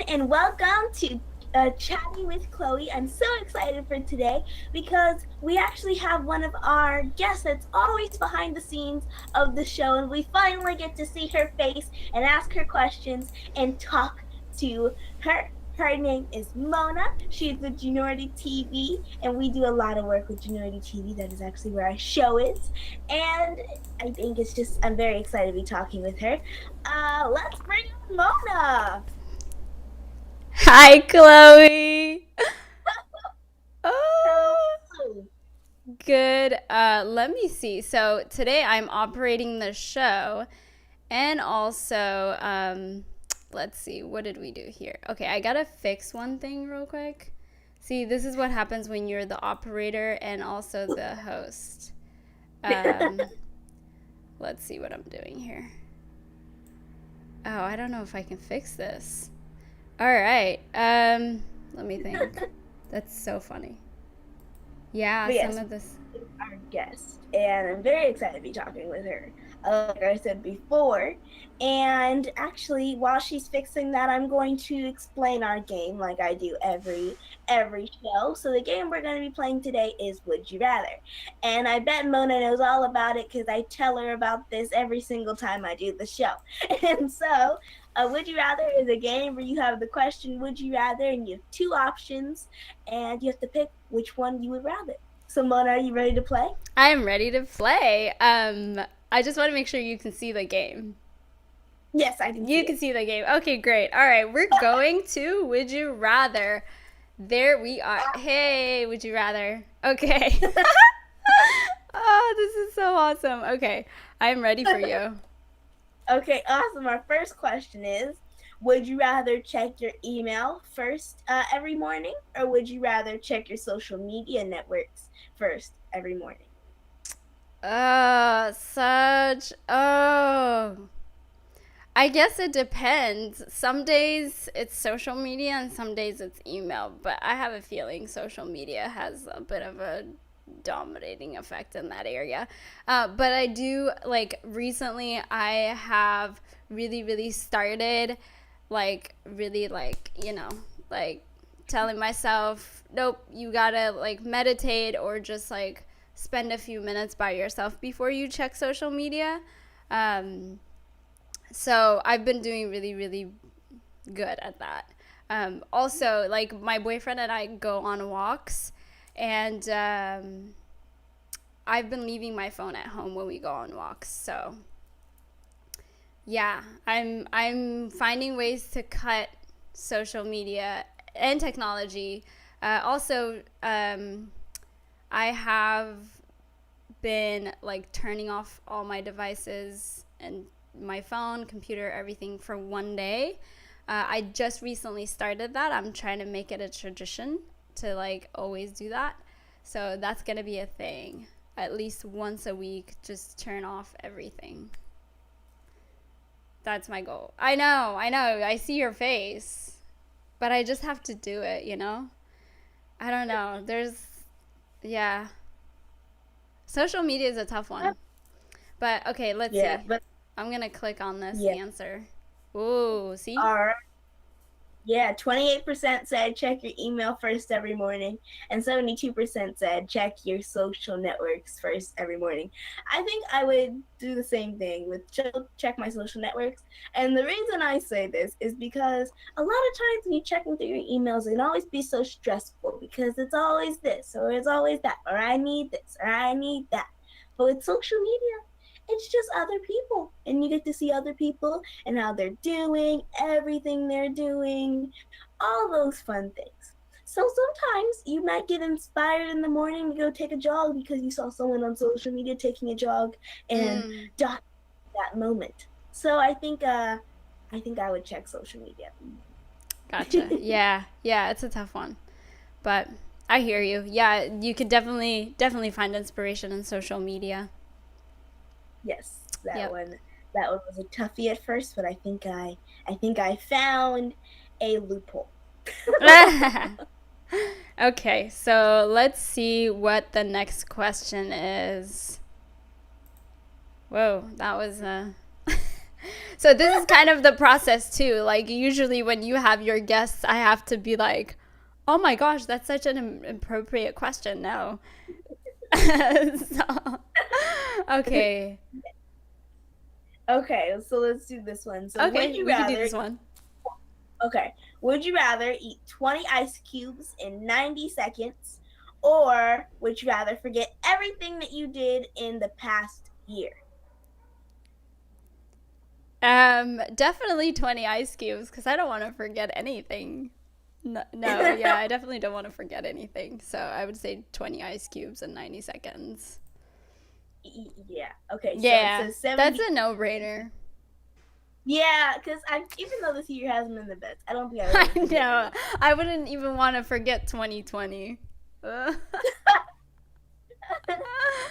and welcome to Chatting with Chloe. I'm so excited for today because we actually have one of our guests that's always behind the scenes of the show, and we finally get to see her face and ask her questions and talk to her. Her name is Mona. She's with JuniorityTV, and we do a lot of work with JuniorityTV. That is actually where our show is. And I think I'm very excited to be talking with her. Let's bring on Mona. Hi, Chloe. Oh, Hello. good. Let me see. So today I'm operating the show, and also, let's see. What did we do here? Okay, I gotta fix one thing real quick. See, this is what happens when you're the operator and also the host. Um, let's see what I'm doing here. Oh, I don't know if I can fix this. All right. Let me think. That's so funny. Yeah, But some yes, of this. our guest, and I'm very excited to be talking with her. Like I said before, and actually, while she's fixing that, I'm going to explain our game like I do every show. So the game we're going to be playing today is Would You Rather, and I bet Mona knows all about it because I tell her about this every single time I do the show. And so, Would You Rather is a game where you have the question Would you rather, and you have two options, and you have to pick which one you would rather. So, Mona, are you ready to play? I am ready to play. I just want to make sure you can see the game. Yes, I can You see can it. see the game. Okay, great. All right, we're going to Would You Rather. There we are. Hey, Would You Rather? Okay. Oh, this is so awesome. Okay, I'm ready for you. Okay, awesome. Our first question is would you rather check your email first every morning, or would you rather check your social media networks first every morning? Such. Oh. I guess it depends. Some days it's social media and some days it's email, but I have a feeling social media has a bit of a dominating effect in that area. But I do, like, recently I have really started, like, really, like, like telling myself, nope, you gotta, like, meditate or just, like, spend a few minutes by yourself before you check social media. Um, so I've been doing really good at that. Also, like my boyfriend and I go on walks, and I've been leaving my phone at home when we go on walks. So yeah, I'm finding ways to cut social media and technology. Also, I have been like turning off all my devices and my phone, computer, everything for one day. I just recently started that. I'm trying to make it a tradition to like always do that. So that's going to be a thing. At least once a week, just turn off everything. That's my goal. I know. I see your face, but I just have to do it, you know? I don't know. Yeah. Social media is a tough one. But okay, let's Yeah, see. but I'm gonna click on this yeah. answer. Ooh, see? All right. Yeah, 28% said check your email first every morning, and 72% said check your social networks first every morning. I think I would do the same thing with check my social networks. And the reason I say this is because a lot of times when you're checking through your emails, it can always be so stressful because it's always this or it's always that, or I need this or I need that. But with social media, it's just other people, and you get to see other people and how they're doing, everything they're doing, all those fun things. So sometimes you might get inspired in the morning to go take a jog because you saw someone on social media taking a jog and Mm, document that moment. So I think I would check social media. gotcha. Yeah, it's a tough one. But I hear you. Yeah, you could definitely find inspiration in social media. Yes, that Yep. one that one was a toughie at first, but I think I found a loophole. Okay, so let's see what the next question is. Whoa, that was So this is kind of the process too. Like usually when you have your guests, I have to be like, "Oh my gosh, that's such an appropriate question." No. So, okay. Okay, so let's do this one. So Okay, would you we can do rather this one. Okay. Would you rather eat 20 ice cubes in 90 seconds, or would you rather forget everything that you did in the past year? Definitely 20 ice cubes because I don't want to forget anything. No, no, yeah, I definitely don't want to forget anything. So I would say 20 ice cubes in 90 seconds. Yeah. Okay. So it Yeah, says that's 70. a no-brainer. Yeah, because I even though this year hasn't been the best, I don't think I I would forget know. everything. I wouldn't even want to forget 2020. But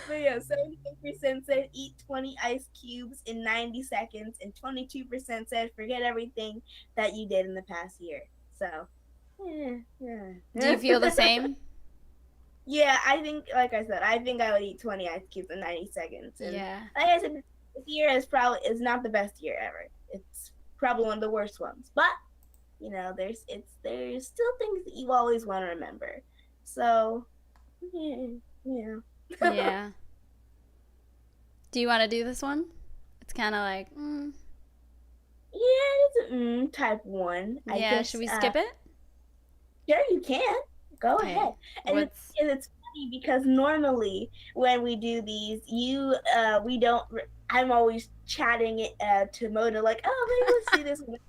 yeah, 78% said eat 20 ice cubes in 90 seconds, and 22% said forget everything that you did in the past year. So, Do you yeah. feel the same? Yeah, I think, like I said, I think I would eat 20 ice cubes in 90 seconds. And Yeah. like I said, this year is not the best year ever. It's probably one of the worst ones. But there's still things that you always want to remember. So, yeah, yeah. Yeah. Do you want to do this one? It's kind of like, Yeah, it's type one. I yeah, should guess. we skip it? Sure, you can. Go Okay. ahead. And What's it's funny because normally when we do these, we don't. I'm always chatting it to Mona like, oh, maybe let's do this one,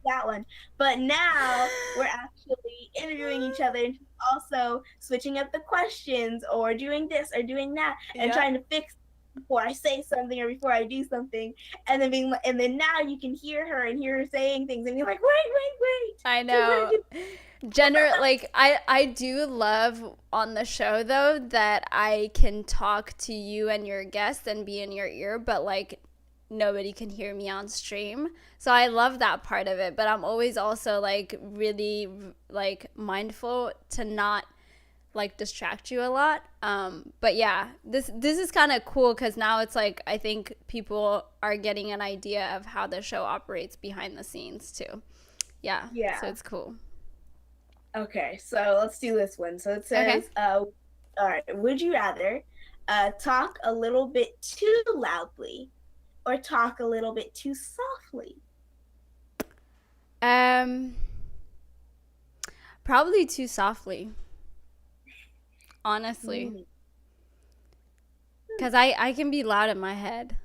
that one. But now we're actually interviewing each other and also switching up the questions or doing this or doing that and Yep. trying to fix before I say something or before I do something, and then now you can hear her and hear her saying things and you're like, wait, I do what I know. do. Like I do love on the show though that I can talk to you and your guests and be in your ear, but like nobody can hear me on stream. So I love that part of it, but I'm always also like really like mindful to not like distract you a lot. But yeah, this is kind of cool because now it's like I think people are getting an idea of how the show operates behind the scenes too. Yeah, so Yeah. it's cool. Okay, so let's do this one. So it Okay. says, all right, would you rather talk a little bit too loudly or talk a little bit too softly? Um, Probably too softly, honestly, Mm. because I can be loud in my head.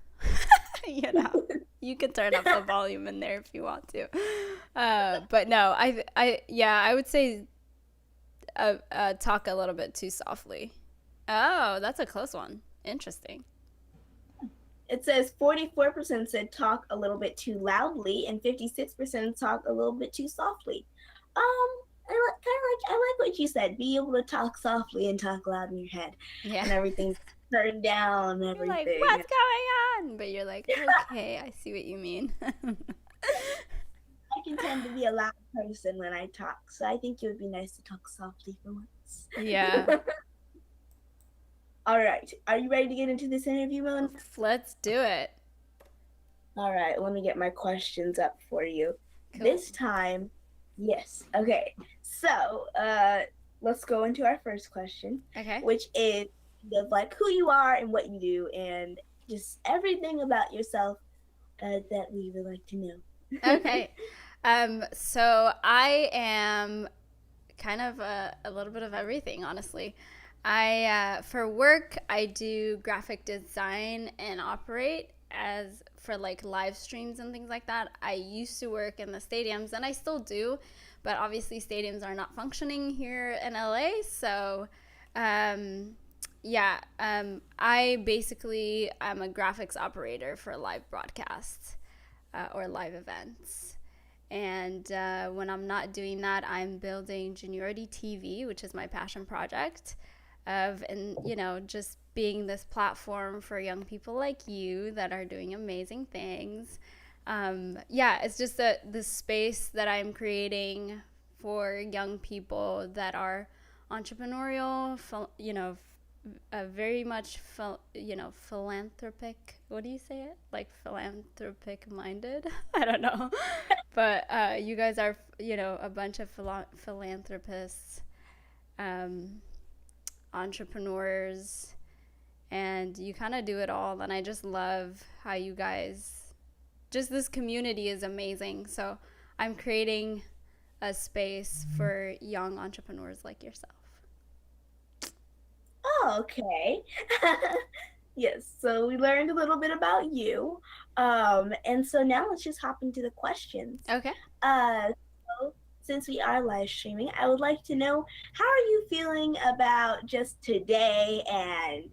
you know, you can turn up the volume in there if you want to. But no, yeah, I would say talk a little bit too softly. Oh, that's a close one. Interesting. It says 44% said talk a little bit too loudly and 56% talk a little bit too softly. I like what you said. Be able to talk softly and talk loud in your head, Yeah. and everything's turned down and You're like, everything. what's going on? But you're like, okay, I see what you mean. I can tend to be a loud person when I talk, so I think it would be nice to talk softly for once. Yeah. All right. Are you ready to get into this interview, Mona? Let's do it. All right. Let me get my questions up for you. Cool. This time, yes. Okay. So, let's go into our first question, Okay. which is like who you are and what you do, and just everything about yourself that we would like to know. Okay. So I am kind of a little bit of everything, honestly. For work, I do graphic design and operate as for like live streams and things like that. I used to work in the stadiums and I still do, but obviously stadiums are not functioning here in LA. So, I basically I'm a graphics operator for live broadcasts or live events. And when I'm not doing that, I'm building JuniorityTV, which is my passion project and just being this platform for young people like you that are doing amazing things. It's just the space that I'm creating for young people that are entrepreneurial, very much, philanthropic. What do you say it? Like philanthropic minded? I don't know. But you guys are, a bunch of philanthropists, um, entrepreneurs, and you kind of do it all. And I just love how you guys, just this community is amazing. So I'm creating a space for young entrepreneurs like yourself. Oh, okay. Yes, so we learned a little bit about you. And so now let's just hop into the questions. Okay. Uh, so since we are live streaming, I would like to know how are you feeling about just today and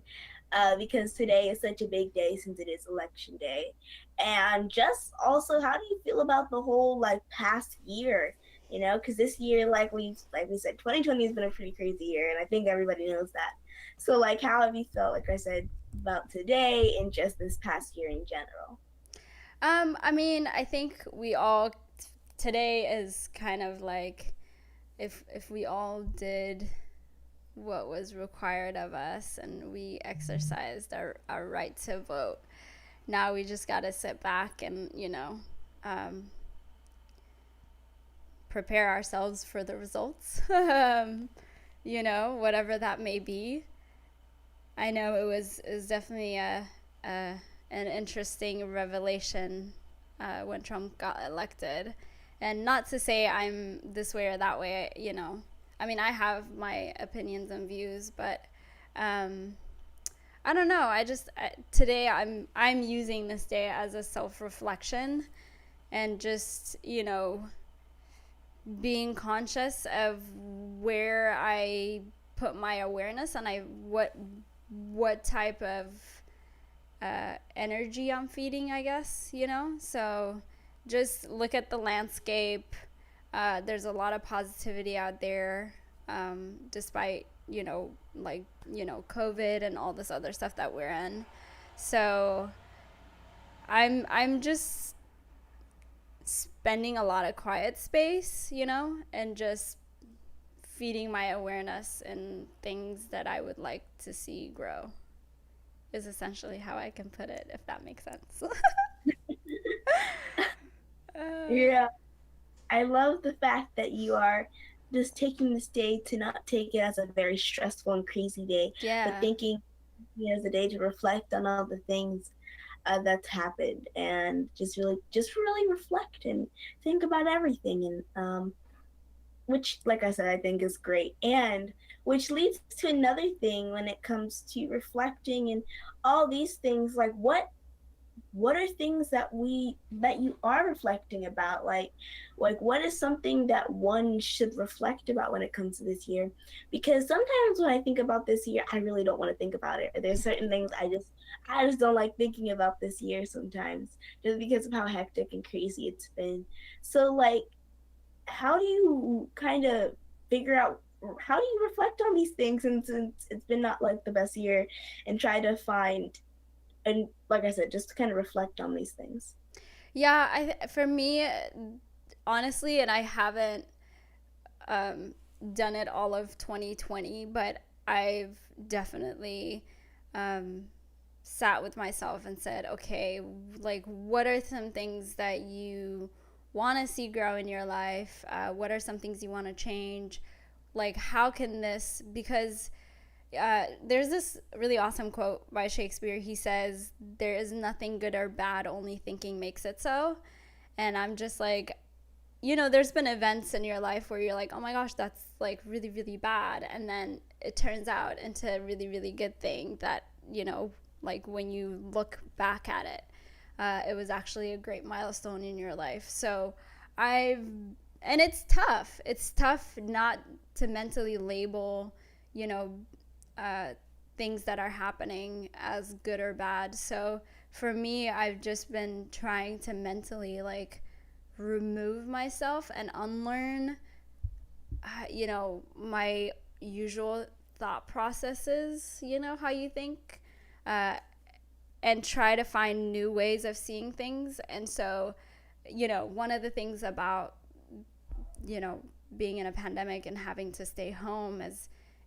because today is such a big day since it is election day. And just also how do you feel about the whole like past year? You know, because this year, like we said, 2020 has been a pretty crazy year, and I think everybody knows that. So, like, how have you felt, like I said, about today and just this past year in general? I mean, I think we all today is kind of like, if we all did what was required of us and we exercised our right to vote. Now we just got to sit back and, um, prepare ourselves for the results, whatever that may be. I know it was definitely a an interesting revelation when Trump got elected, and not to say I'm this way or that way. I mean, I have my opinions and views, but um, I don't know. Today I'm using this day as a self reflection, and just being conscious of where I put my awareness and what type of energy I'm feeding, I guess, So just look at the landscape. There's a lot of positivity out there, despite, COVID and all this other stuff that we're in. So I'm just spending a lot of quiet space, and just feeding my awareness in things that I would like to see grow is essentially how I can put it, if that makes sense. Yeah, I love the fact that you are just taking this day to not take it as a very stressful and crazy day, but Yeah. thinking it as a day to reflect on all the things that's happened and just really reflect and think about everything and which like I said I think is great, and which leads to another thing when it comes to reflecting and all these things. Like what are things that you are reflecting about, like what is something that one should reflect about when it comes to this year? Because sometimes when I think about this year I really don't want to think about it. There's certain things I just don't like thinking about this year sometimes, just because of how hectic and crazy it's been. So like, how do you kind of figure out, how do you reflect on these things since it's been not like the best year, and try to find, and like I said, just to kind of reflect on these things? Yeah, for me, honestly, and I haven't um, done it all of 2020, but I've definitely um, sat with myself and said, okay, like, what are some things that you want to see grow in your life? What are some things you want to change? Like, how can this, because there's this really awesome quote by Shakespeare. He says, there is nothing good or bad, only thinking makes it so. And I'm just like, there's been events in your life where you're like, oh my gosh, that's like really, really bad. And then it turns out into a really, really good thing that, like when you look back at it, it was actually a great milestone in your life. So I've, and it's tough. It's tough not to mentally label, you know, uh, things that are happening as good or bad. So for me, I've just been trying to mentally like remove myself and unlearn, my usual thought processes, how you think, uh, and try to find new ways of seeing things. And so, one of the things about, you know, being in a pandemic and having to stay home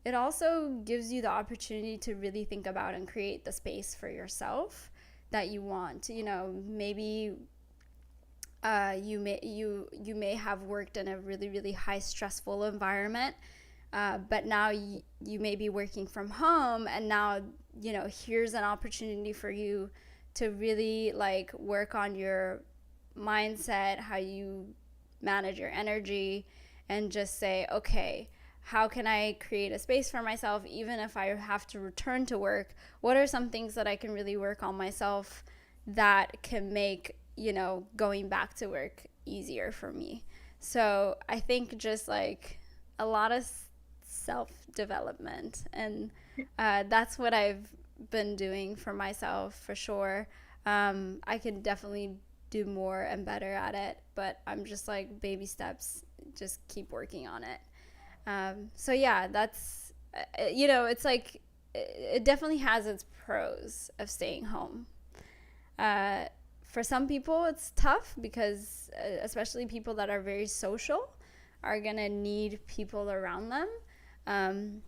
it also gives you the opportunity to really think about and create the space for yourself that you want. You know, maybe you may have worked in a really really high stressful environment, but now you may be working from home, and now you know here's an opportunity for you to really like work on your mindset, how you manage your energy, and just say, okay, how can I create a space for myself even if I have to return to work? What are some things that I can really work on myself that can make, you know, going back to work easier for me? So I think just like a lot of self development, and that's what I've been doing for myself for sure. I can definitely do more and better at it, but I'm just like baby steps, just keep working on it. So yeah, that's you know, it's like it definitely has its pros of staying home. Uh, for some people, it's tough because especially people that are very social are gonna need people around them. Um,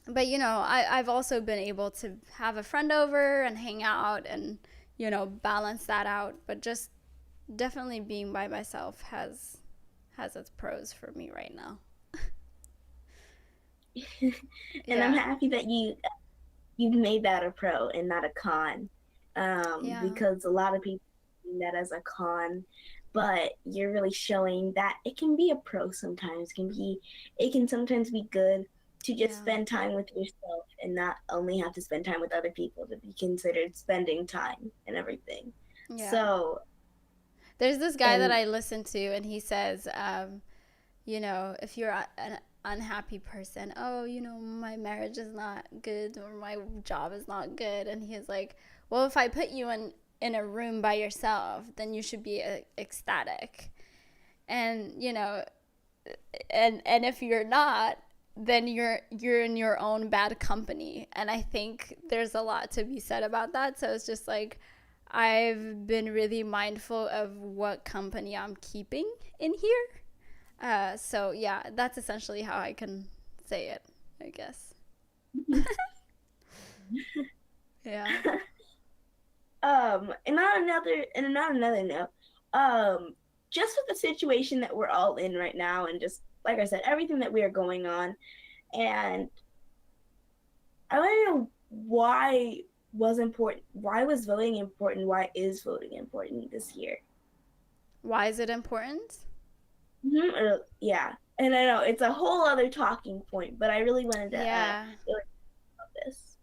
but you know, I've also been able to have a friend over and hang out and you know balance that out. But just definitely being by myself has its pros for me right now. And I'm Yeah, happy that you've made that a pro and not a con, yeah, because a lot of people see that as a con, but you're really showing that it can be a pro sometimes. It can sometimes be good to just yeah, spend time with yourself and not only have to spend time with other people to be considered spending time and everything. yeah. So, There's this guy that and I listen to, and he says, you know, if you're an unhappy person, oh, you know, my marriage is not good or my job is not good, and he's like, well, if I put you in a room by yourself, then you should be ecstatic, and you know, and if you're not, then you're in your own bad company. And I think there's a lot to be said about that. So it's just like I've been really mindful of what company I'm keeping in here. So yeah, that's essentially how I can say it, I guess. Yeah. and on another note, just with the situation that we're all in right now, and just like I said, everything that we are going on, and I want to know why was voting important? Why is voting important this year? Why is it important? Yeah, and I know it's a whole other talking point, but I really wanted to Yeah. really talk about this.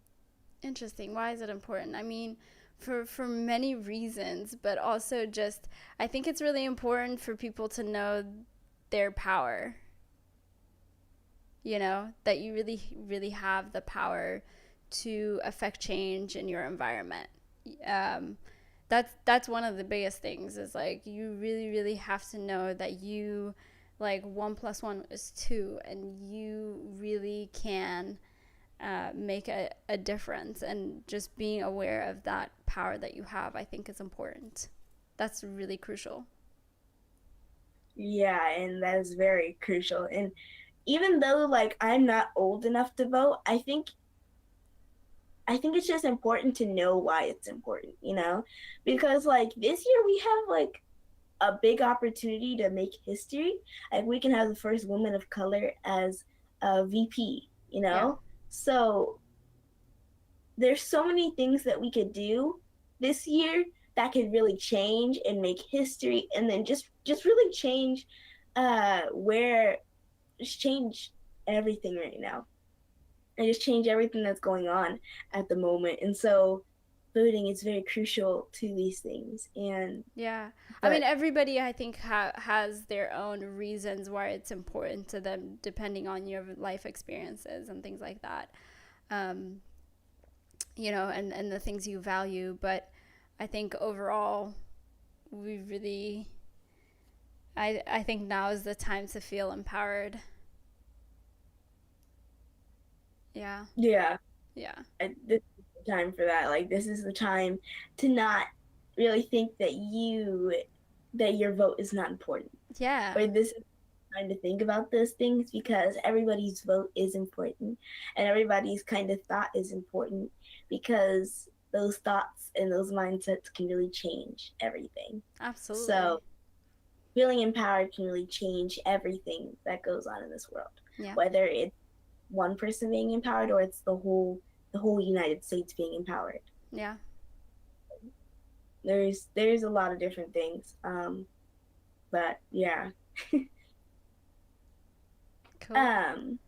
Interesting. Why is it important? I mean, for many reasons, but also just I think it's really important for people to know their power. You know, that you really really have the power to affect change in your environment. Um, that's one of the biggest things is like you really really have to know that you like one plus one is two, and you really can make a difference. And just being aware of that power that you have, I think, is important. That's really crucial. Yeah, and that is very crucial. And even though like I'm not old enough to vote, I think it's just important to know why it's important, because like this year we have like a big opportunity to make history. Like we can have the first woman of color as a VP, Yeah. So there's so many things that we could do this year that could really change and make history, and then just really change where just change everything right now, and just change everything that's going on at the moment. And so voting is very crucial to these things. And Yeah. I mean, but everybody, I think, has their own reasons why it's important to them, depending on your life experiences and things like that. Um, you know, and the things you value. But I think overall, we really, I think now is the time to feel empowered. Yeah. yeah, Yeah. this is the time for that. Like this is the time to not really think that your vote is not important, Yeah. or this. trying to think about those things because everybody's vote is important and everybody's kind of thought is important because those thoughts and those mindsets can really change everything. Absolutely. So feeling empowered can really change everything that goes on in this world, Yeah. whether it's one person being empowered or it's the whole United States being empowered. Yeah. There's a lot of different things. But yeah. Cool. um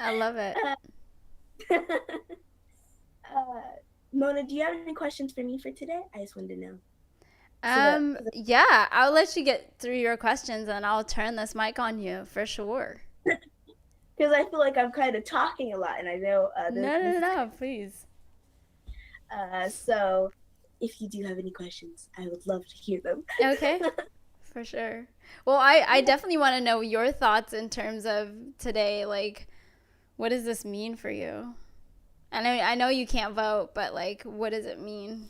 I love it. uh, Mona, do you have any questions for me for today? I just wanted to know. So Yeah, I'll let you get through your questions and I'll turn this mic on you for sure. because I feel like I'm kind of talking a lot, and I know No, no, this no, is no, please. so. If you do have any questions, I would love to hear them. Okay, for sure. Well, I definitely want to know your thoughts in terms of today. Like, what does this mean for you? I know you can't vote, but like, what does it mean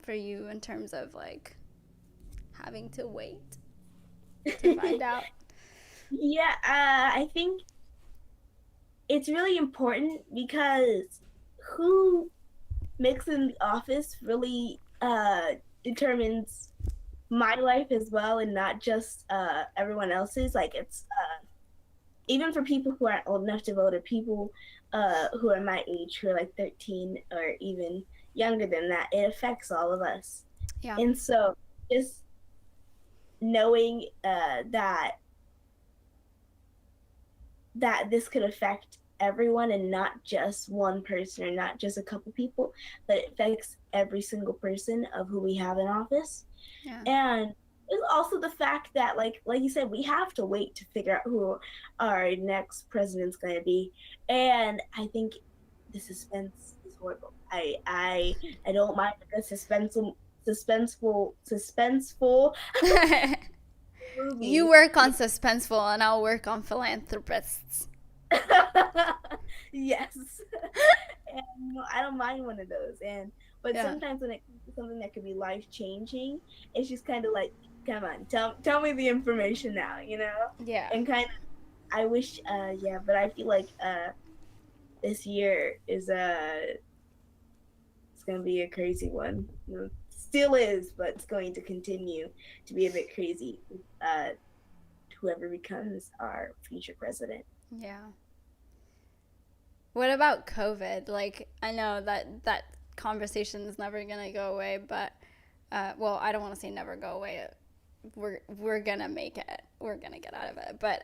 for you in terms of like having to wait to find out? Yeah, I think it's really important because who makes in the office really determines my life as well, and not just everyone else's. Like it's even for people who aren't old enough to vote, or people who are my age, who are like 13 or even younger than that, it affects all of us. Yeah, And so just knowing that this could affect everyone and not just one person or not just a couple people, but it affects every single person of who we have in office. yeah, And it's also the fact that like you said, we have to wait to figure out who our next president's going to be. And I think the suspense is horrible. I don't mind a suspenseful you movie. work on suspenseful, and I'll work on philanthropists. Yes. And I don't mind one of those. And but Yeah, sometimes when it comes to something that could be life changing, it's just kind of like, come on, tell me the information now, yeah, And kind of, I wish, yeah, but I feel like this year is it's gonna be a crazy one. Still is, but it's going to continue to be a bit crazy. Uh, Whoever becomes our future president. yeah. What about COVID? Like, I know that conversation is never gonna go away, but well, I don't want to say never go away. We're gonna make it. We're gonna get out of it. But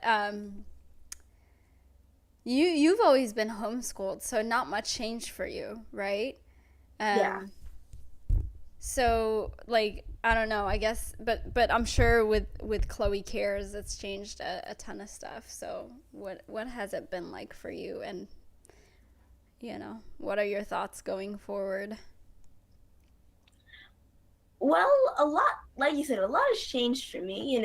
you've always been homeschooled, so not much changed for you, right? Yeah. Um, so like I don't know. I guess, but I'm sure with Chloe Cares, it's changed a ton of stuff. So what has it been like for you, and what are your thoughts going forward? Well, a lot, like you said, a lot has changed for me.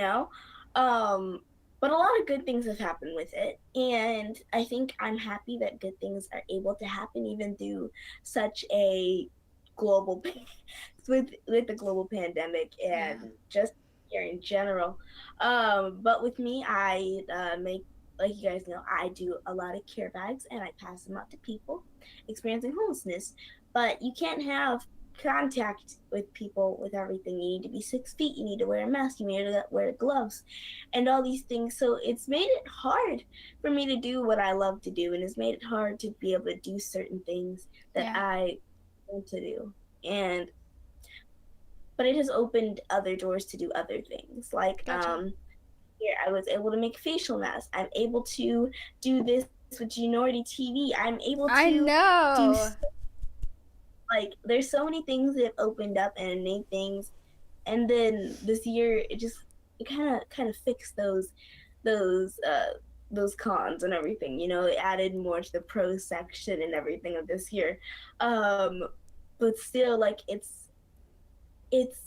Um, but a lot of good things have happened with it. And I think I'm happy that good things are able to happen even through such a global with the global pandemic Yeah. and just here in general. But with me, I make, like you guys know, I do a lot of care bags and I pass them out to people experiencing homelessness. But you can't have contact with people with everything. You need to be 6 feet, you need to wear a mask, you need to wear gloves, and all these things. So it's made it hard for me to do what I love to do, and it's made it hard to be able to do certain things that Yeah. I want to do. And but it has opened other doors to do other things. Like Gotcha. here I was able to make facial masks. I'm able to do this with JuniorityTV. I'm able I to do, know. like, there's so many things that have opened up and made things. And then this year it kind of fixed those uh those cons and everything. It added more to the pro section and everything of this year. um but still, like, it's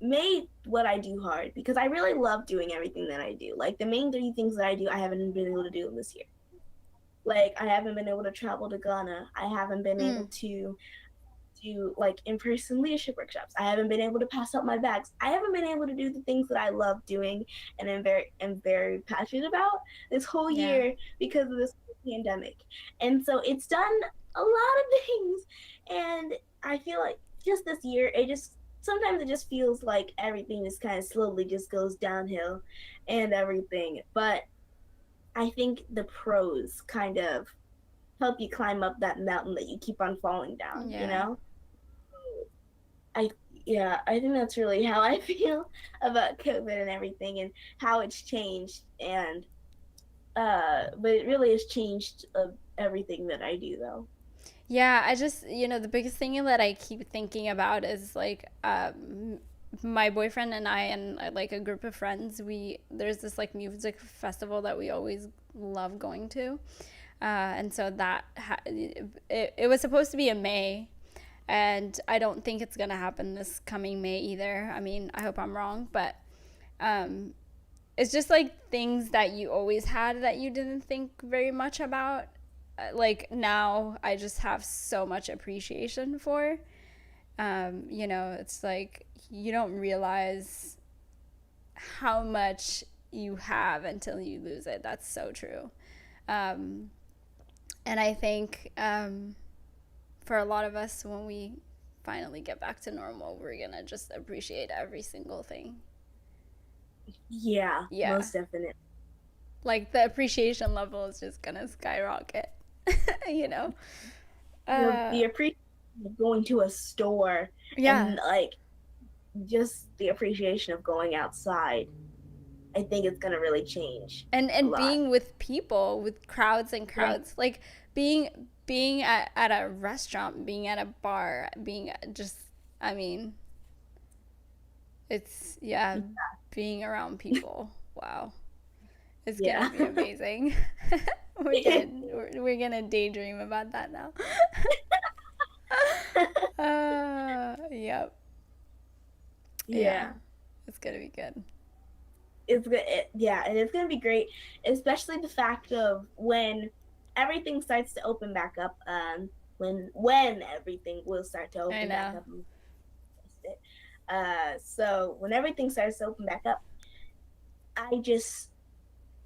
made what I do hard because I really love doing everything that I do. Like the main three things that I do, I haven't been able to do this year. Like I haven't been able to travel to Ghana. I haven't been able Mm. do like in-person leadership workshops. I haven't been able to pass out my bags. I haven't been able to do the things that I love doing and am very passionate about this whole Yeah. year because of this pandemic. And so it's done a lot of things, and I feel like just this year it just sometimes it just feels like everything just kind of slowly just goes downhill and everything. But I think the pros kind of help you climb up that mountain that you keep on falling down, you Yeah. know? I yeah, I think that's really how I feel about COVID and everything and how it's changed, and but it really has changed everything that I do though. Yeah, I just, the biggest thing that I keep thinking about is like my boyfriend and I and like a group of friends, there's this like music festival that we always love going to. And so it was supposed to be in May, and I don't think it's going to happen this coming May either. I mean, I hope I'm wrong, but um, it's just like things that you always had that you didn't think very much about. Like now, I just have so much appreciation for. It's like you don't realize how much you have until you lose it. That's so true. Um, and I think for a lot of us, when we finally get back to normal, we're gonna just appreciate every single thing. Yeah, Yeah. most definitely. Like the appreciation level is just gonna skyrocket, you know? The Uh, appreciation of going to a store and yeah. like just the appreciation of going outside. I think it's gonna really change a And lot. being with people, with crowds and Yeah. crowds, like being at a restaurant, being at a bar, being just, I mean, it's, yeah, being around people. Wow. It's gonna Yeah. be amazing. We're gonna daydream about that now. Yep. Yeah. Yeah. It's gonna be good. It's good. Yeah, and it's gonna be great, especially the fact of when everything starts to open back up. When everything will start to I open back know. up. So when everything starts to open back up, I just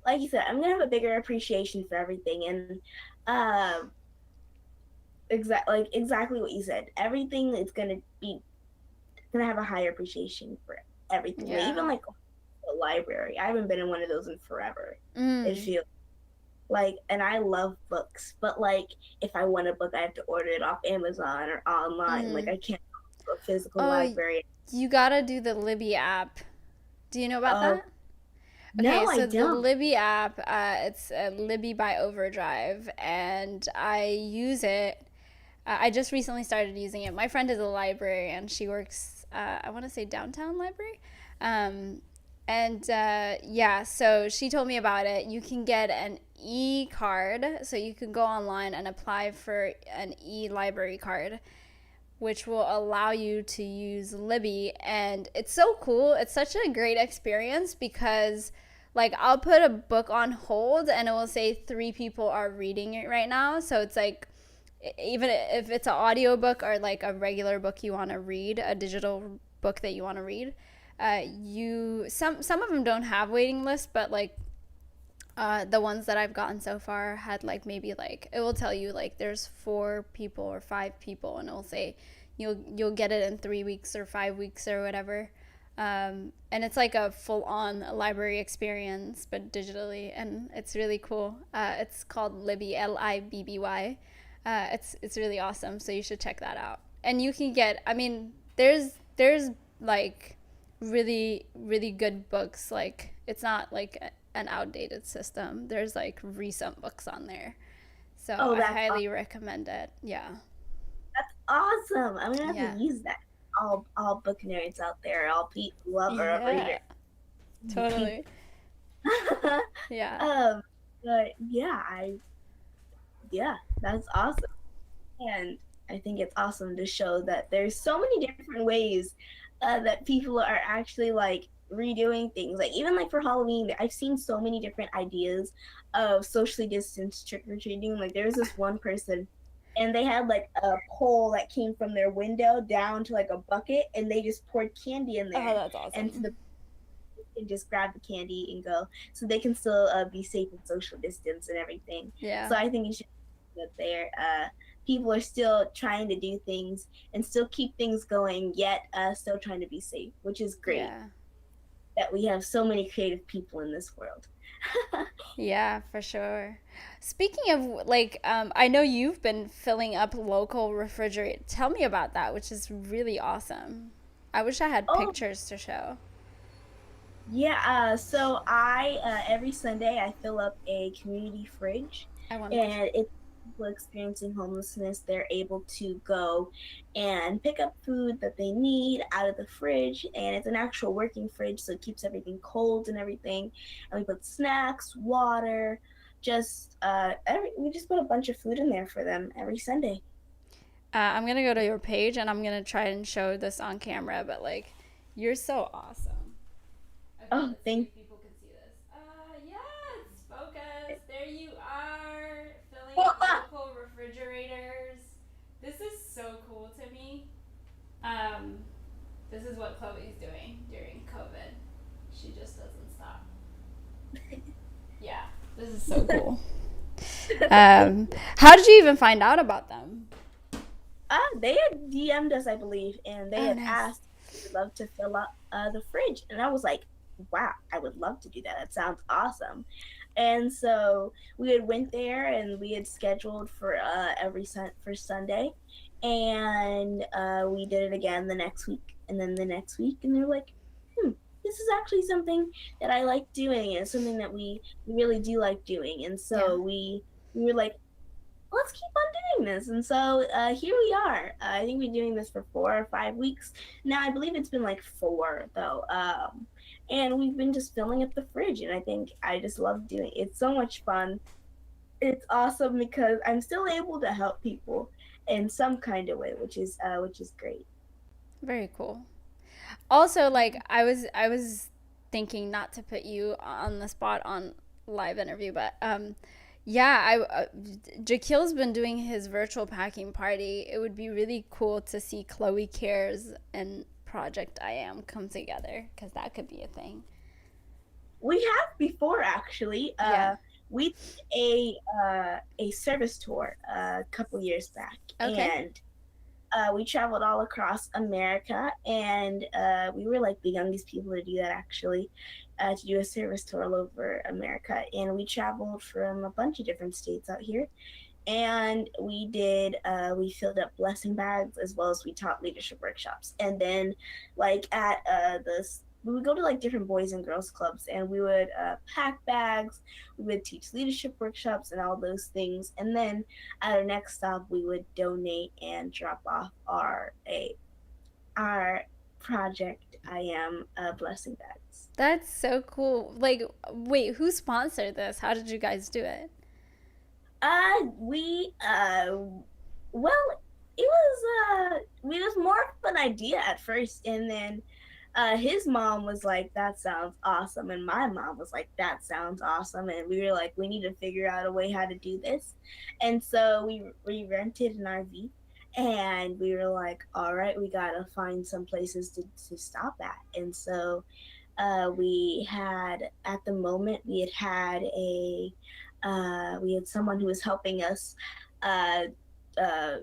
like you said, I'm gonna have a bigger appreciation for everything, and exactly what you said. Everything is gonna have a higher appreciation for everything. Like, Yeah. even like a library. I haven't been in one of those in forever. It Mm. feels like, and I love books, but like if I want a book, I have to order it off Amazon or online. Like Mm. I can't go to a physical Oh, library. you gotta do the Libby app. Do you know about Oh that? Okay, no, I so the don't. Libby app, it's Libby by Overdrive, and I use it. I just recently started using it. My friend is a librarian. She works, I want to say downtown library. Um, and yeah, so she told me about it. You can get an e card, so you can go online and apply for an e library card, which will allow you to use Libby. And it's so cool. It's such a great experience because, like, I'll put a book on hold and it will say 3 people are reading it right now. So it's like, even if it's an audiobook or like a regular book you want to read, a digital book that you want to read, some of them don't have waiting lists, but like the ones that I've gotten so far had like maybe like it will tell you like there's 4 people or 5 people, and it'll say you'll get it in 3 weeks or 5 weeks or whatever. And it's like a full on library experience, but digitally, and it's really cool. It's called Libby, Libby. It's really awesome, so you should check that out. And you can get, I mean, there's like really really good books. Like it's not like an outdated system. There's like recent books on there, so Oh, I that's highly recommend it. Yeah, awesome. I'm gonna have to yeah, use that. All book nerds out there, all people lover of yeah, readers. totally. Yeah, um, but yeah, yeah, that's awesome. And I think it's awesome to show that there's so many different ways that people are actually like redoing things. Like even like for Halloween, I've seen so many different ideas of socially distanced trick or treating. Like there was this one person. and they had like a pole that came from their window down to like a bucket, and they just poured candy in Oh, there, that's and so awesome. the can just grab the candy and go, so they can still be safe and social distance and everything. Yeah. So I think you should that there. People are still trying to do things and still keep things going, yet still trying to be safe, which is great. Yeah. That we have so many creative people in this world. Yeah, for sure. Speaking of like, I know you've been filling up local refrigerator. Tell me about that, which is really awesome. I wish I had Oh, pictures to show. yeah, so I every Sunday I fill up a community fridge, I want a picture. and if people experiencing homelessness, they're able to go and pick up food that they need out of the fridge, and it's an actual working fridge, so it keeps everything cold and everything. And we put snacks, water, we just put a bunch of food in there for them every Sunday. I'm gonna go to your page and I'm gonna try and show this on camera, but like, you're so awesome. Okay, Oh, let's see thank if people can see this. Yes, focus. There you are, filling you. up local refrigerators. This is so cool to me. Um, this is what Chloe's doing during COVID. She just doesn't stop. Yeah, this is so cool. How did you even find out about them? They had DM'd us, I believe, and they Oh, had nice. asked if we would love to fill up the fridge. And I was like, wow, I would love to do that. That sounds awesome. And so we had went there and we had scheduled for for Sunday, and we did it again the next week, and then the next week, and they're like, this is actually something that I like doing, and something that we really do like doing. And Yeah. so we were like, let's keep on doing this. And so here we are. I think we've been doing this for 4 or 5 weeks now. I believe it's been like four though. And we've been just filling up the fridge, and I think I just love doing it. It's so much fun. It's awesome because I'm still able to help people in some kind of way, which is great. Very cool. Also, like I was thinking not to put you on the spot on live interview, but yeah, Jakil's been doing his virtual packing party. It would be really cool to see Chloe Cares and Project I Am come together because that could be a thing. We have before actually. Yeah. We did a service tour a couple years back, Okay. and we traveled all across America, and we were like the youngest people to do that actually, to do a service tour all over America. And we traveled from a bunch of different states out here, and we filled up blessing bags as well as we taught leadership workshops. And then, like at this. We would go to like different boys and girls clubs, and we would pack bags. We would teach leadership workshops and all those things. And then at our next stop, we would donate and drop off our project. I am blessing bags. That's so cool. Like, wait, who sponsored this? How did you guys do it? We well, it was more of an idea at first, and then his mom was like, that sounds awesome, and my mom was like, that sounds awesome, and we were like, we need to figure out a way how to do this. And so we rented an RV, and we were like, all right, we gotta find some places to stop at. And so we had at the moment we had someone who was helping us uh, uh,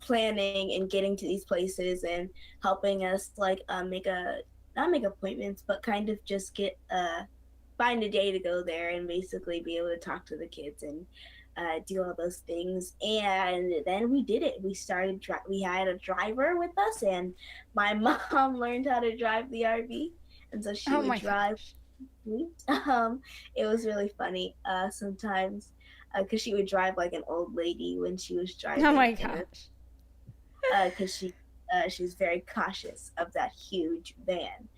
planning and getting to these places, and helping us like make a not make appointments, but kind of just get find a day to go there and basically be able to talk to the kids and do all those things. And then we did it. We had a driver with us, and my mom learned how to drive the RV, and so she Oh would my drive. gosh. It was really funny sometimes because she would drive like an old lady when she was Oh driving, my and gosh. because she's very cautious of that huge van.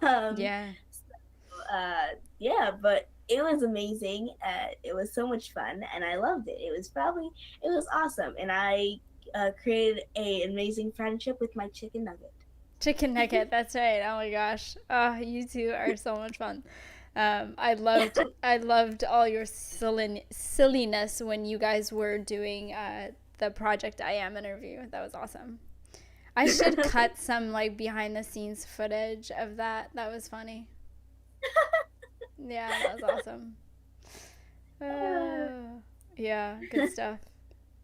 um, Yeah. yeah, but it was amazing. It was so much fun, and I loved it. It was awesome, and I created an amazing friendship with my chicken nugget. Chicken nugget, that's right. Oh my gosh. Oh, you two are so much fun. I loved all your silliness when you guys were doing the Project I Am interview. That was awesome. I should cut some like behind the scenes footage of that. That was funny. Yeah, that was awesome. Yeah, good stuff.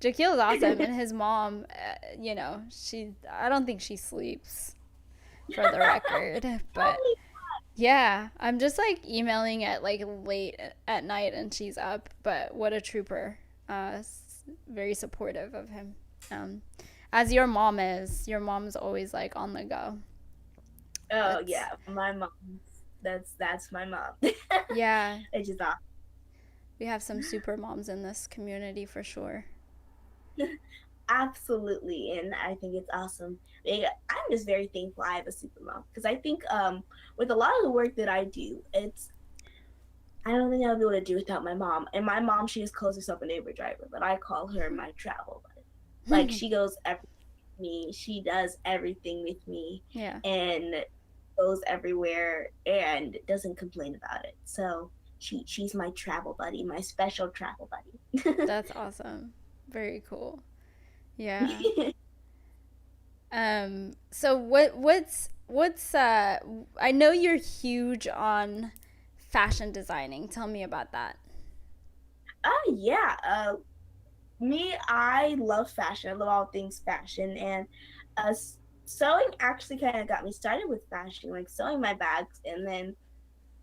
Jaquil's awesome, and his mom, I don't think she sleeps, for the record, but yeah, I'm just like emailing at like late at night, and she's up. But what a trooper! Very supportive of him. Um, as your mom is. Your mom's always like on the go. Oh yeah, my mom. That's my mom. Yeah, It's just awesome. we have some super moms in this community for sure. Absolutely, and I think it's awesome. I'm just very thankful I have a super mom because I think with a lot of the work that I do, I don't think I'll be able to do without my mom. And my mom, she just calls herself an Uber driver, but I call her my travel buddy. Like she goes everywhere with me, she does everything with me, Yeah. and goes everywhere and doesn't complain about it. So she's my travel buddy, my special travel buddy. That's awesome. Very cool. Yeah. So what's I know you're huge on fashion designing. Tell me about that. Yeah. Me, I love fashion. I love all things fashion, and uh, sewing actually kind of got me started with fashion, like sewing my bags, and then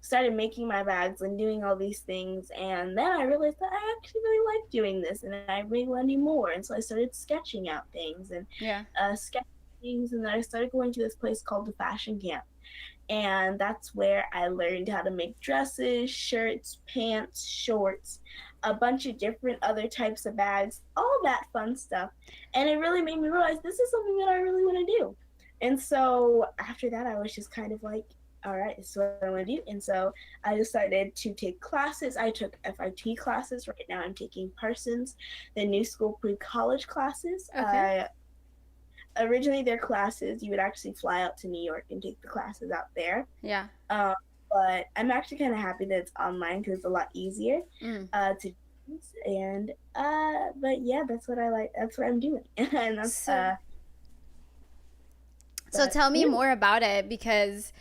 started making my bags and doing all these things. And then I realized that I actually really like doing this, and I really want to do more. And so I started sketching out things and Yeah. sketching things, and then I started going to this place called the Fashion Camp, and that's where I learned how to make dresses, shirts, pants, shorts, a bunch of different other types of bags, all that fun stuff. And it really made me realize this is something that I really want to do. And so after that, I was just kind of like, all right, this is what I want to do. And so I decided to take classes. I took FIT classes. Right now, I'm taking Parsons, the new school pre-college classes. Okay. Originally, their classes, you would actually fly out to New York and take the classes out there. Yeah. But I'm actually kind of happy that it's online because it's a lot easier to do. And but yeah, that's what I like. That's what I'm doing, and that's So tell me yeah. more about it, because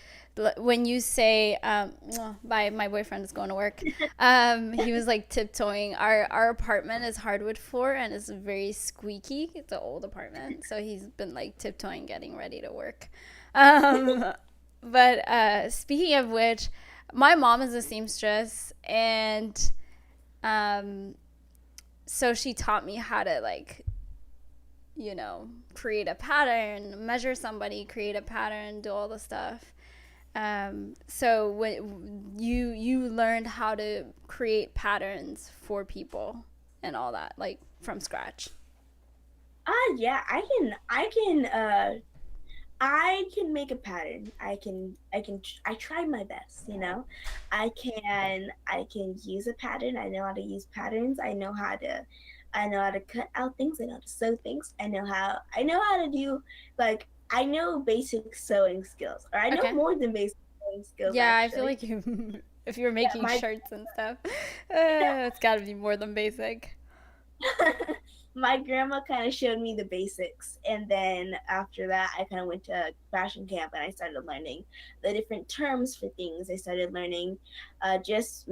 when you say my boyfriend is going to work, he was like tiptoeing. Our apartment is hardwood floor and it's very squeaky. It's an old apartment, so he's been like tiptoeing, getting ready to work. But speaking of which, my mom is a seamstress, and so she taught me how to like, create a pattern, measure somebody, create a pattern, do all the stuff. So when you learned how to create patterns for people and all that, like from scratch. Yeah, I can make a pattern. I try my best, I can use a pattern. I know how to use patterns. I know how to cut out things. I know how to sew things. I know how to do, like, I know basic sewing skills, or I know Okay. more than basic sewing skills Yeah, I feel actually. like you, if you're Yeah, making my shirts and stuff, it's got to be more than basic. my grandma kind of showed me the basics, and then after that I kind of went to fashion camp and I started learning the different terms for things. I started learning just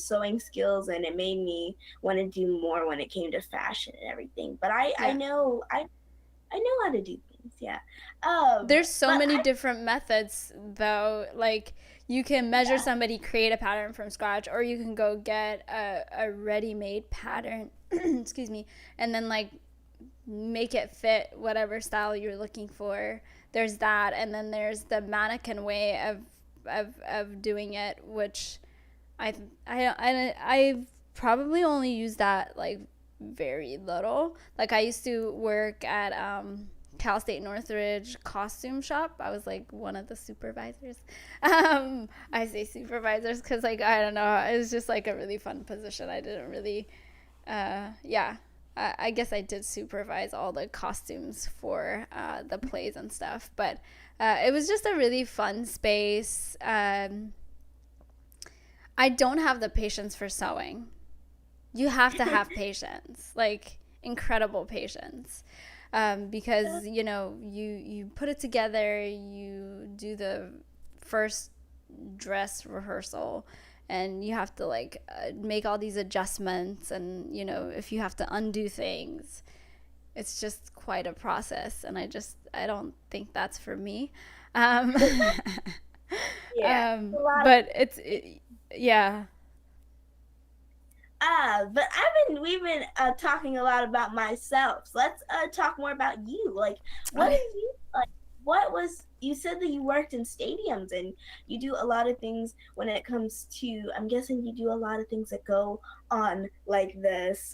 sewing skills, and it made me want to do more when it came to fashion and everything. But i i Yeah. know i I know how to do things, yeah. There's so But many different methods, though. Like, you can measure yeah, somebody, create a pattern from scratch, or you can go get a ready-made pattern, excuse me, and then like make it fit whatever style you're looking for. There's that, and then there's the mannequin way of doing it, which I've probably only used that like very little. Like, I used to work at Cal State Northridge costume shop. I was like one of the supervisors. I say supervisors because, like, I don't know, it was just like a really fun position. I didn't really yeah, I guess I did supervise all the costumes for the plays and stuff, but it was just a really fun space. I don't have the patience for sewing. You have to have patience. Like, incredible patience. Because you put it together, you do the first dress rehearsal, and you have to like make all these adjustments, and if you have to undo things, it's just quite a process, and I don't think that's for me. um, Yeah, a lot of. but yeah. But we've been talking a lot about myself. So let's talk more about you. Like, what Okay. is you like? What was you said that you worked in stadiums and you do a lot of things when it comes to. I'm guessing you do a lot of things that go on like the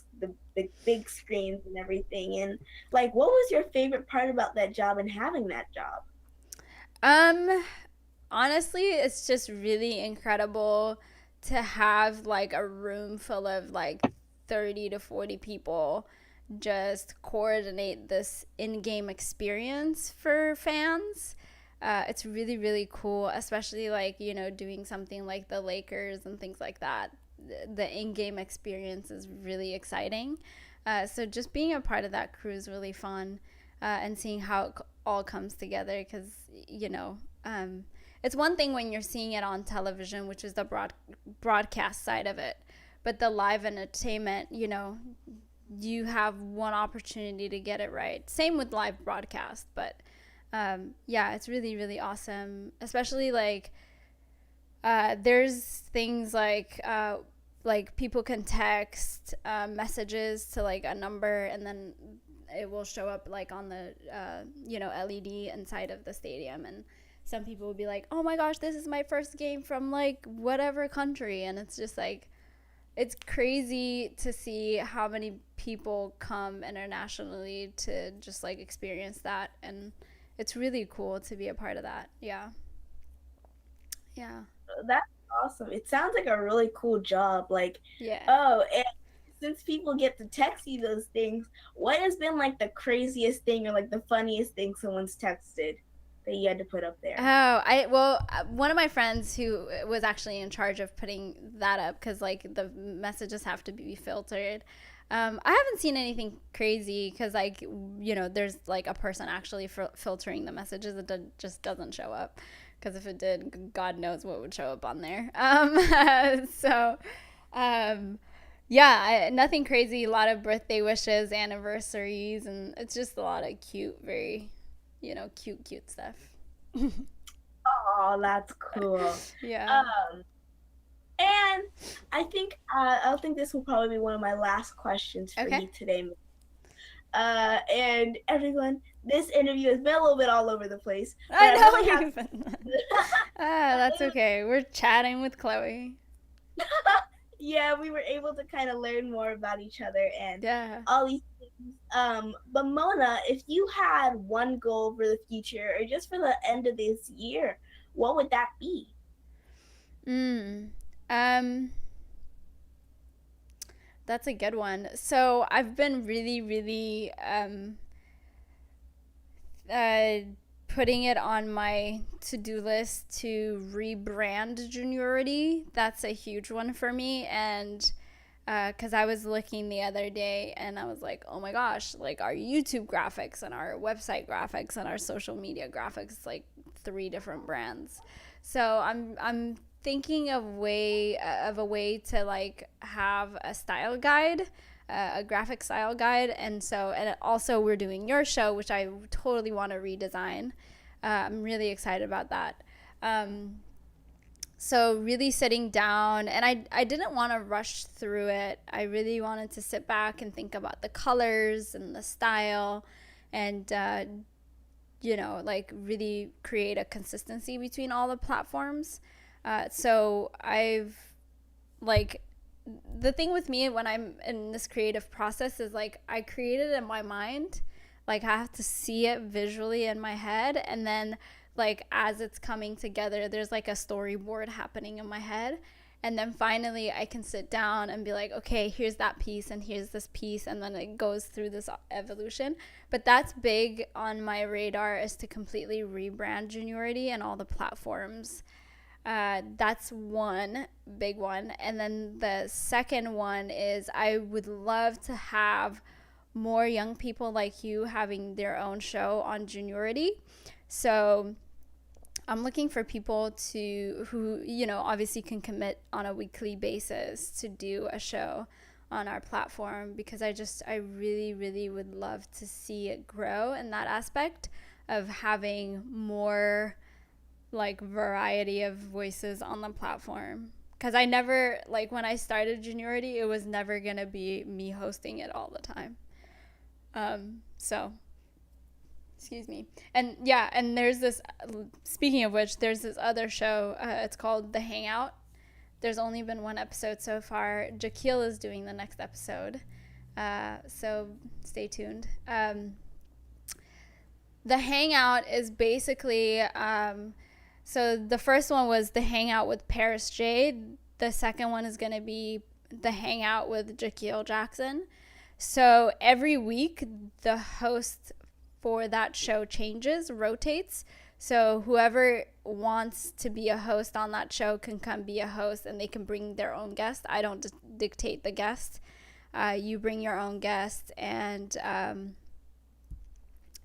big screens and everything. And like, what was your favorite part about that job and having that job? um Honestly, it's just really incredible to have like a room full of like 30 to 40 people just coordinate this in-game experience for fans. It's really really cool, especially like doing something like the Lakers and things like that. The in-game experience is really exciting. So just being a part of that crew is really fun, and seeing how it all comes together, because it's one thing when you're seeing it on television, which is the broadcast side of it, but the live entertainment, you have one opportunity to get it right. Same with live broadcast, but yeah, it's really really awesome. Especially there's things like people can text messages to like a number, and then it will show up like on the LED inside of the stadium, and some people will be like, oh my gosh, this is my first game from like whatever country, and it's just like it's crazy to see how many people come internationally to just like experience that, and it's really cool to be a part of that. Yeah. Yeah. That's awesome. It sounds like a really cool job. Like, Yeah. oh, and since people get to text you those things, what has been like the craziest thing or like the funniest thing someone's texted that you had to put up there? One of my friends who was actually in charge of putting that up, because like the messages have to be filtered. I haven't seen anything crazy, because like there's like a person actually filtering the messages. It just doesn't show up, because if it did, God knows what would show up on there. So yeah, nothing crazy. A lot of birthday wishes, anniversaries, and it's just a lot of cute, very cute stuff. Oh, that's cool. Yeah. Um, and I think this will probably be one of my last questions for Okay. you today. And everyone, this interview has been a little bit all over the place, but I I really know have. you've been. That's okay. We're chatting with Chloe. Yeah, we were able to kind of learn more about each other and Yeah. all these things. But Mona, if you had one goal for the future or just for the end of this year, what would that be? Mm. Um. That's a good one. So I've been really, really uh, putting it on my to-do list to rebrand Juniority. That's a huge one for me, and because I was looking the other day and I was like, oh my gosh, like our YouTube graphics and our website graphics and our social media graphics, like three different brands. So I'm thinking of a way to like have a style guide, a graphic style guide, and also we're doing your show, which I totally want to redesign. I'm really excited about that. So really sitting down, and I didn't want to rush through it. I really wanted to sit back and think about the colors and the style, and like really create a consistency between all the platforms. So I've like the thing with me when I'm in this creative process is like I create it in my mind. Like I have to see it visually in my head, and then like as it's coming together, there's like a storyboard happening in my head. And then finally I can sit down and be like, okay, here's that piece and here's this piece, and then it goes through this evolution. But that's big on my radar, is to completely rebrand Juniority and all the platforms. That's one big one. And then the second one is I would love to have more young people like you having their own show on Juniority. So I'm looking for people who, obviously can commit on a weekly basis to do a show on our platform, because I really, really would love to see it grow in that aspect of having more like variety of voices on the platform. Because I never, like, when I started Juniority, it was never gonna be me hosting it all the time. So excuse me. And yeah, and there's this, speaking of which, there's this other show. It's called The Hangout. There's only been one episode so far. Jaquil is doing the next episode. So stay tuned. The Hangout is basically, so the first one was The Hangout with Paris Jade. The second one is going to be The Hangout with Jaquil Jackson. So every week, the host for that show changes, rotates. So whoever wants to be a host on that show can come be a host, and they can bring their own guest. I don't dictate the guest. You bring your own guest, and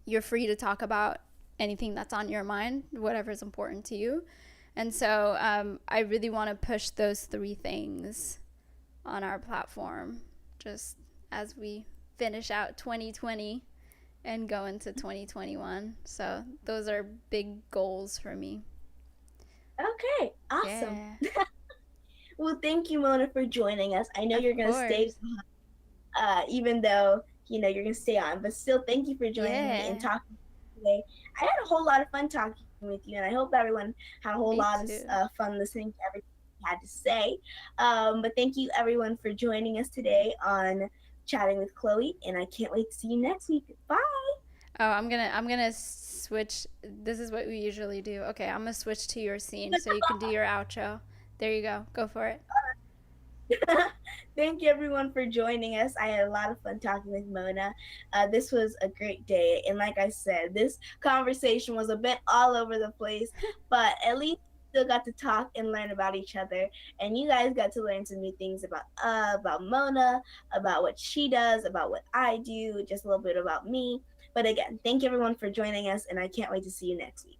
you're free to talk about anything that's on your mind, whatever's important to you. And so I really want to push those three things on our platform, just as we finish out 2020 and go into 2021. So those are big goals for me. Okay, awesome. Yeah. Well, thank you, Mona, for joining us. I know Of you're going to stay course. behind, even though, you're going to stay on, but still, thank you for joining me and Yeah. talking today. I had a whole lot of fun talking with you, and I hope everyone had a whole Me lot of too. fun listening to everything you had to say. But thank you, everyone, for joining us today on Chatting with Chloe, and I can't wait to see you next week. Bye. Oh, I'm gonna switch. This is what we usually do. Okay, I'm gonna switch to your scene so you can do your outro. There you go. Go for it. Thank you, everyone, for joining us. I had a lot of fun talking with Mona. This was a great day. And like I said, this conversation was a bit all over the place, but at least we still got to talk and learn about each other. And you guys got to learn some new things about Mona, about what she does, about what I do, just a little bit about me. But again, thank you, everyone, for joining us. And I can't wait to see you next week.